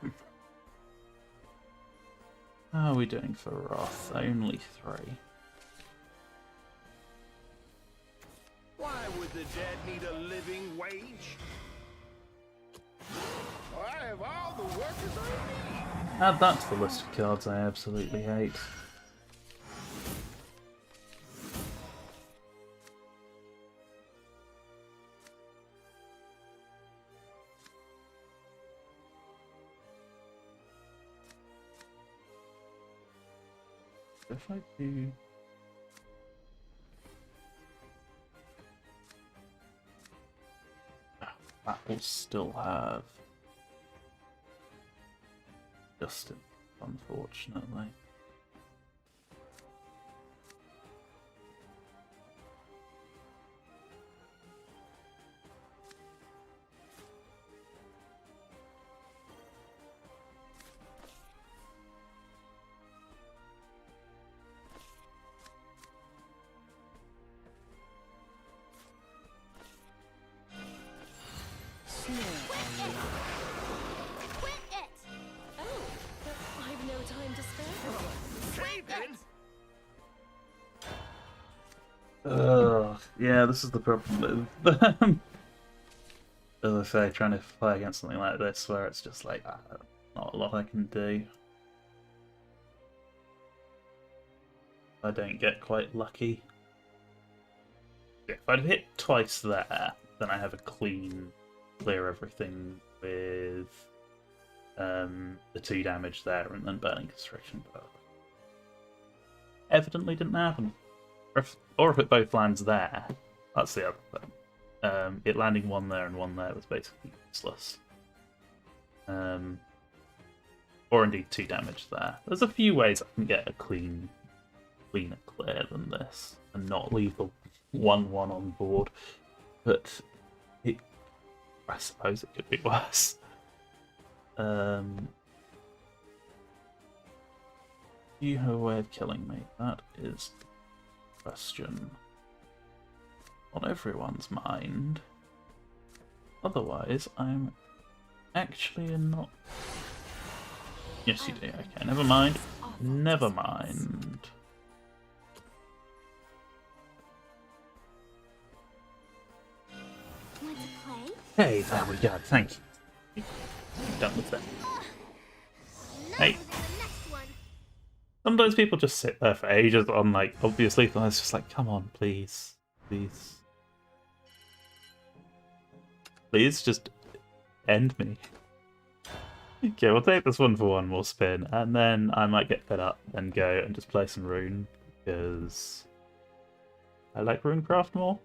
How are we doing for Wrath? Only 3. Why would the dead need a living wage? I have all the workers I need. Add that to the list of cards I absolutely hate. If I do... that will still have Justin, unfortunately. Quit it! Oh, I've no time to spare. Saving? Yeah, this is the problem with as I say, trying to play against something like this where it's just like not a lot I can do. I don't get quite lucky. If I'd hit twice there, then I have a clean clear everything with the 2 damage there and then burning constriction. But evidently didn't happen. Or if it both lands there, that's the other thing. It landing 1 there and 1 there was basically useless. Or indeed 2 damage there. There's a few ways I can get a cleaner clear than this and not leave the 1-1 on board, but I suppose it could be worse. You have a way of killing me. That is the question on everyone's mind. Otherwise, I'm actually not. Yes, you do. Okay, never mind. Never mind. Want to play? Hey, there we go. Thank you. Done with that. Hey. Sometimes people just sit there for ages on like obvious lethal. It's just like, come on, please, please, please, just end me. Okay, we'll take this one for one more spin, and then I might get fed up and go and just play some Rune because I like Runecraft more.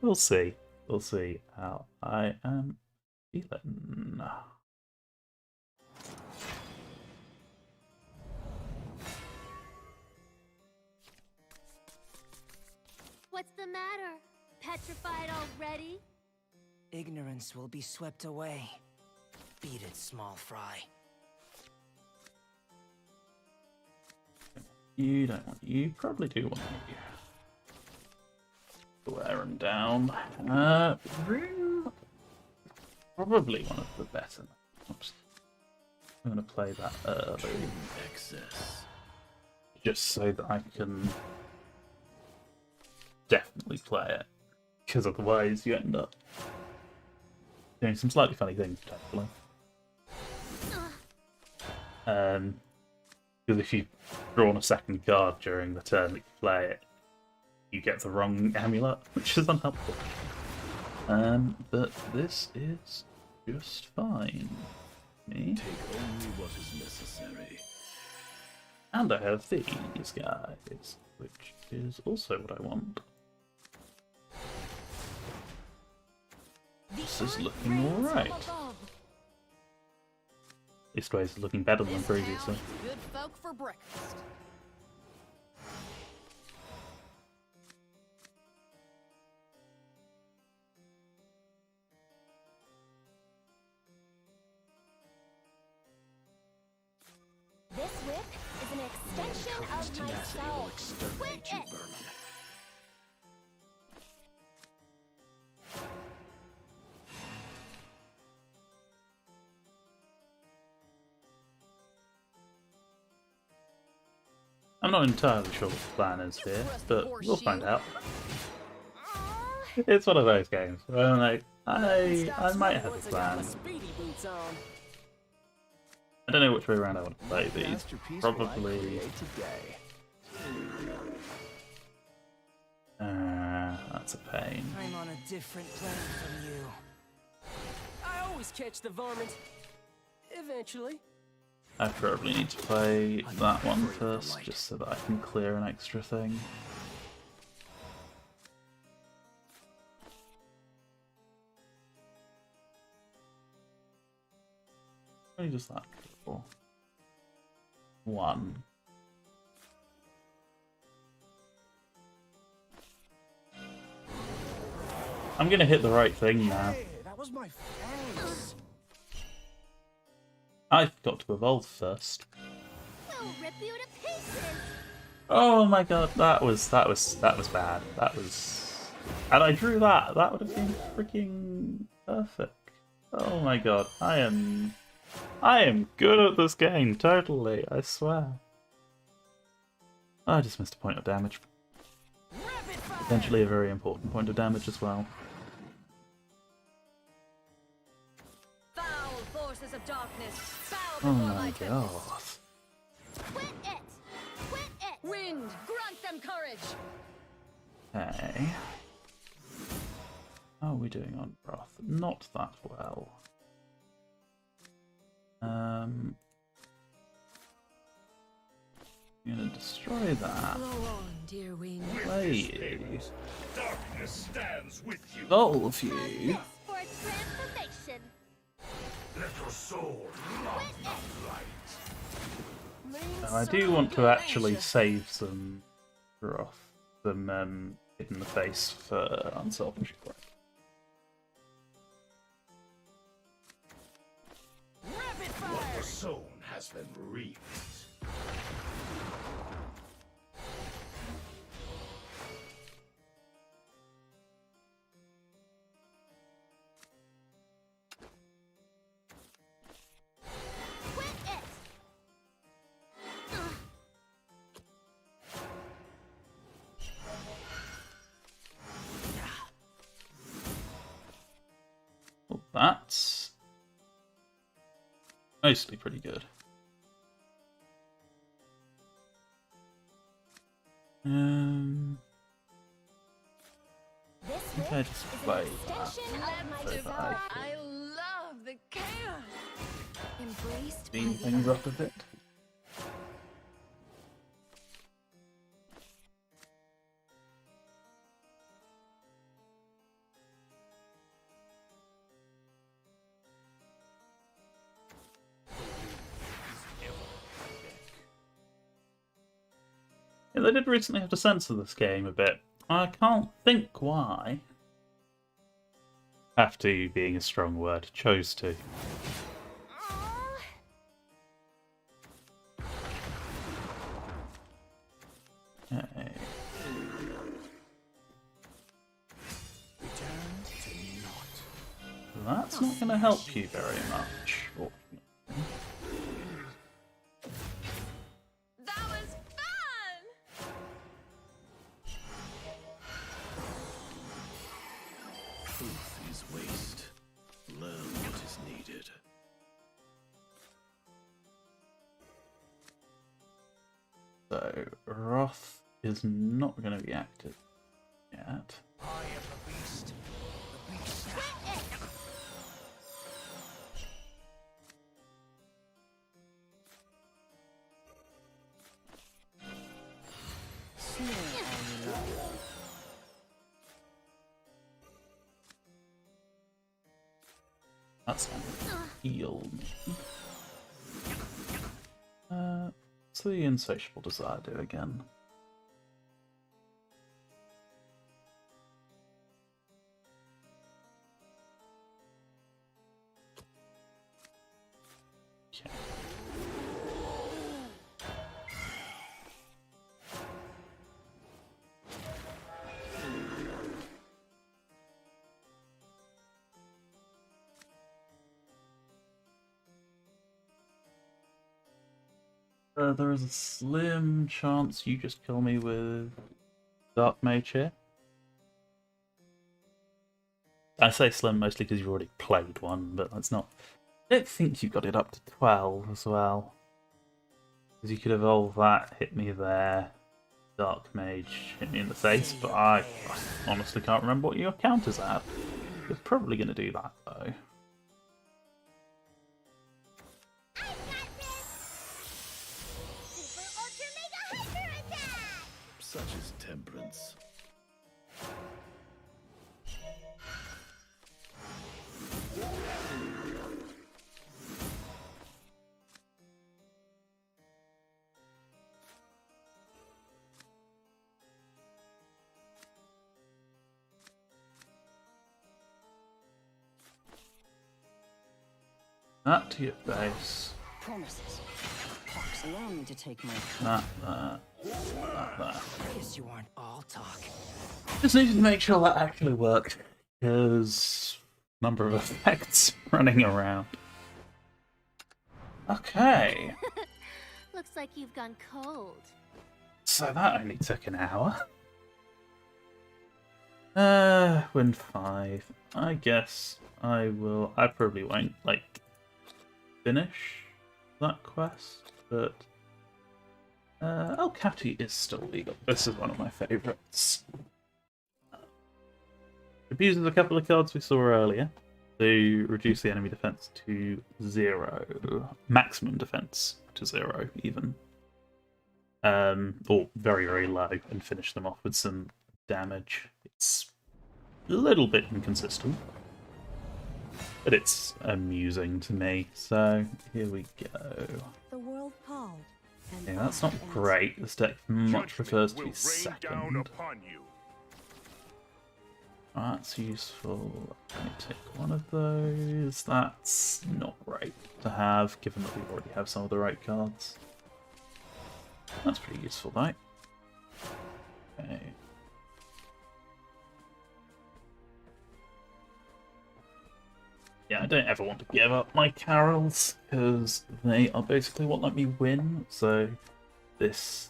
We'll see. We'll see how I am feeling. What's the matter? Petrified already? Ignorance will be swept away. Beat it, small fry. You don't want. You probably do want to wear them down. Rune, probably one of the better. Oops. I'm going to play that early. Excess. Just so that I can definitely play it. Because otherwise you end up doing some slightly funny things, potentially. Because if you've drawn a second card during the turn that you play it, you get the wrong amulet, which is unhelpful. But this is just fine. Me. Take only what is necessary. And I have these guys, which is also what I want. This is looking alright. This way is looking better than previously. Good folk for breakfast. This whip is an extension of myself. Quit it! I'm not entirely sure what the plan is here, but we'll find out. It's one of those games where I'm like, I might have a plan. I don't know which way around I want to play these. Probably. That's a pain. I'm on a different plane from you. I always catch the varmint. Eventually. I probably need to play that one first, just so that I can clear an extra thing. How many does that go for? 1. I'm gonna hit the right thing now. Hey, that was my face. I've got to evolve first. We'll rip you to pieces! Oh my god, that was bad. That was, and I drew that. That would have been freaking perfect. Oh my god, I am good at this game. Totally, I swear. I just missed a point of damage. Potentially a very important point of damage as well. Foul forces of darkness. Bow Oh before my my god. tempest. Quit it! Quit wind, grant them courage. Okay. How are we doing on Wrath? Not that well. I'm gonna destroy that. Blow on, dear wind. Play you. Darkness stands with you. All of you. For transformation. Let your soul love the light. Now, I do want to actually save some Wrath, some hit in the face for unselfish play. What was sown has been reaped. Quit it. Well, that's mostly pretty good. This I think I just is an play extension of so that I myself. I love the chaos. Embraced by speed the things up a bit. Yeah, they did recently have to censor this game a bit. I can't think why. Have to being a strong word. Chose to. Aw. Okay. Return to naught. That's not going to help you very much. Fortunately. That was fun! Truth is waste. Learn what is needed. So, Wrath is not going to be active yet. I am the beast. The beast. That's gonna heal me. What's the insatiable desire do again? Okay. There is a slim chance you just kill me with Dark Mage here. I say slim mostly because you've already played one, but that's not. I don't think you got it up to 12 as well. Because you could evolve that, hit me there, Dark Mage, hit me in the face, but I honestly can't remember what your counters are. You're probably going to do that though. Super Ultra Mega Hyper Attack! Such is temperance. That to your face. Promises. Pox, allow me to take my That there. That there. Guess you aren't all talk. Just needed to make sure that actually worked, because number of effects running around. Okay, Looks like you've gone cold. so that only took an hour. Win 5. I guess I will. I probably won't finish that quest, but El Cati is still legal. This is one of my favourites. Abuses a couple of cards we saw earlier to reduce the enemy defense to 0. Maximum defense to 0, even. Or very, very low, and finish them off with some damage. It's a little bit inconsistent, but it's amusing to me. So here we go. The world called. Yeah, that's not great. This deck much prefers to will be rain second. down upon you. That's useful. Let me take one of those. That's not great to have, given that we already have some of the right cards. That's pretty useful, though. Okay. Yeah, I don't ever want to give up my carols, because they are basically what let me win, so this...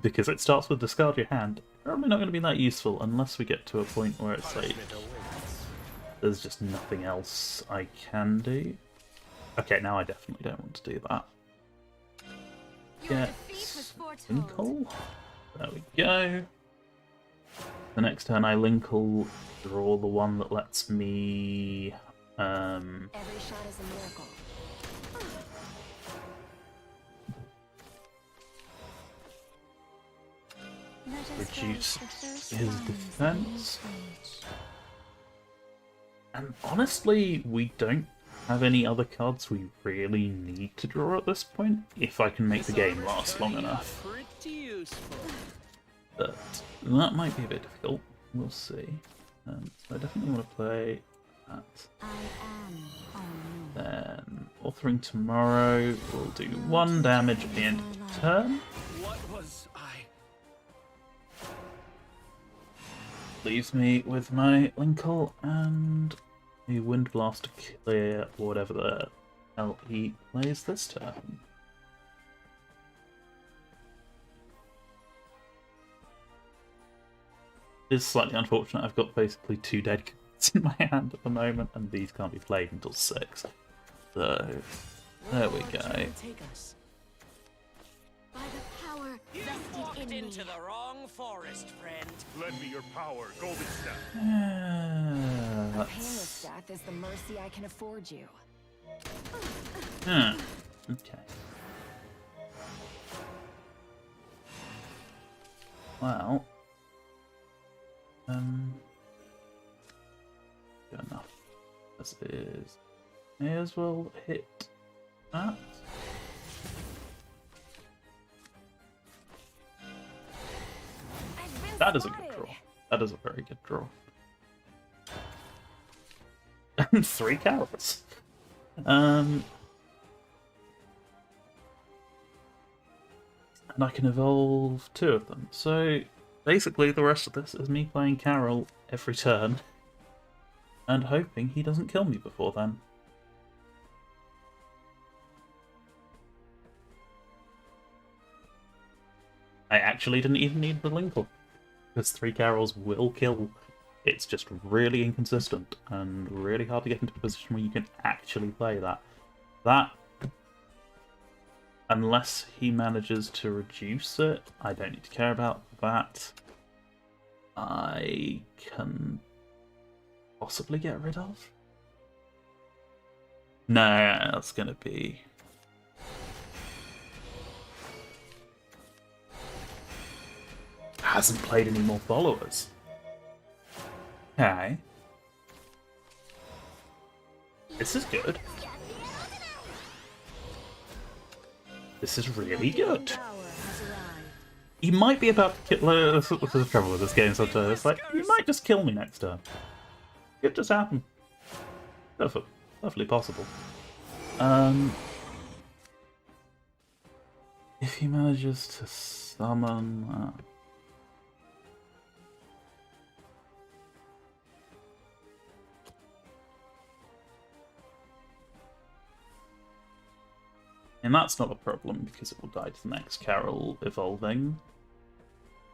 Because it starts with discard your hand, probably not going to be that useful unless we get to a point where it's like... There's just nothing else I can do. Okay, now I definitely don't want to do that. Get Linkle. There we go. The next turn I Linkle, draw the one that lets me... Every shot is a miracle. reduce his defense. And honestly, we don't have any other cards we really need to draw at this point, if I can make the game last long enough. But that might be a bit difficult. We'll see. So I definitely want to play that. Then, authoring tomorrow will do 1 damage at the end of the turn. What was I? Leaves me with my Linkle and a Wind Blast to clear whatever the hell he plays this turn. It's slightly unfortunate. I've got basically 2 dead cards in my hand at the moment, and these can't be played until 6. So, there we go. By the power You vested walked in me. into the wrong forest, friend. Lend me your power, Golden Staff. A That's... painless death is the mercy I can afford you. Okay. Well... good enough. This is... May as well hit that. That is a good draw. That is a very good draw. And 3 carrots. And I can evolve 2 of them. So basically the rest of this is me playing Carol every turn and hoping he doesn't kill me before then. I actually didn't even need the Linkle, because 3 Carols will kill. It's just really inconsistent and really hard to get into a position where you can actually play that. That, unless he manages to reduce it, I don't need to care about that. I can possibly get rid of. No, that's going to be... Hasn't played any more followers. Okay. This is good. This is really good. He might be about to kill... This is the trouble with this game sometimes. It's like, he might just kill me next turn. It just happen. Perfectly possible. If he manages to summon... And that's not a problem, because it will die to the next Carol evolving.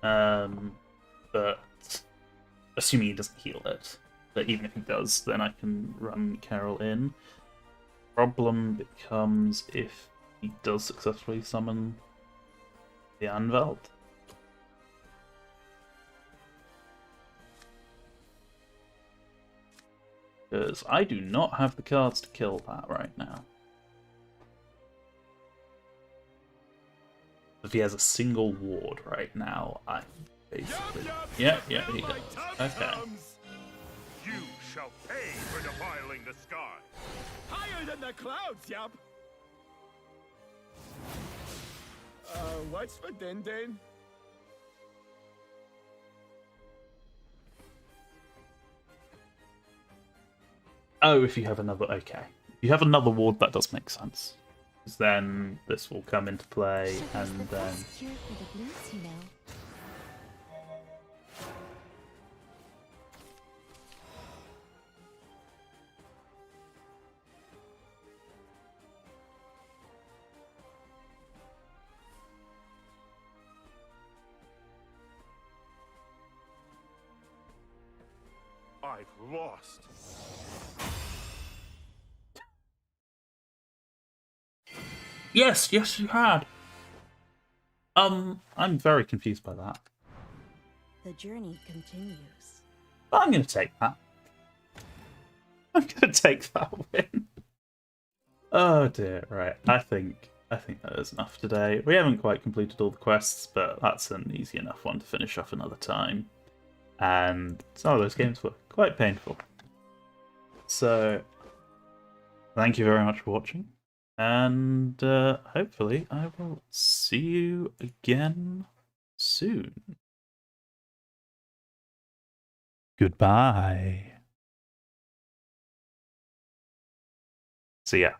But assuming he doesn't heal it. But even if he does, then I can run Carol in. Problem becomes if he does successfully summon the Anvelt. Because I do not have the cards to kill that right now. If he has a single ward right now, I basically... Yeah, he does. Okay. You shall pay for defiling the sky. Higher than the clouds, yup. What's for Din? Oh, if you have another... Okay. If you have another ward, that does make sense. Because then this will come into play, Sugar's and the then... best cure for the blues, you know. I've lost. Yes, you had! I'm very confused by that. The journey continues. But I'm going to take that. I'm going to take that win. Oh dear, right. I think that is enough today. We haven't quite completed all the quests, but that's an easy enough one to finish off another time. And some of those games were quite painful. So, thank you very much for watching. And hopefully I will see you again soon. Goodbye. So yeah.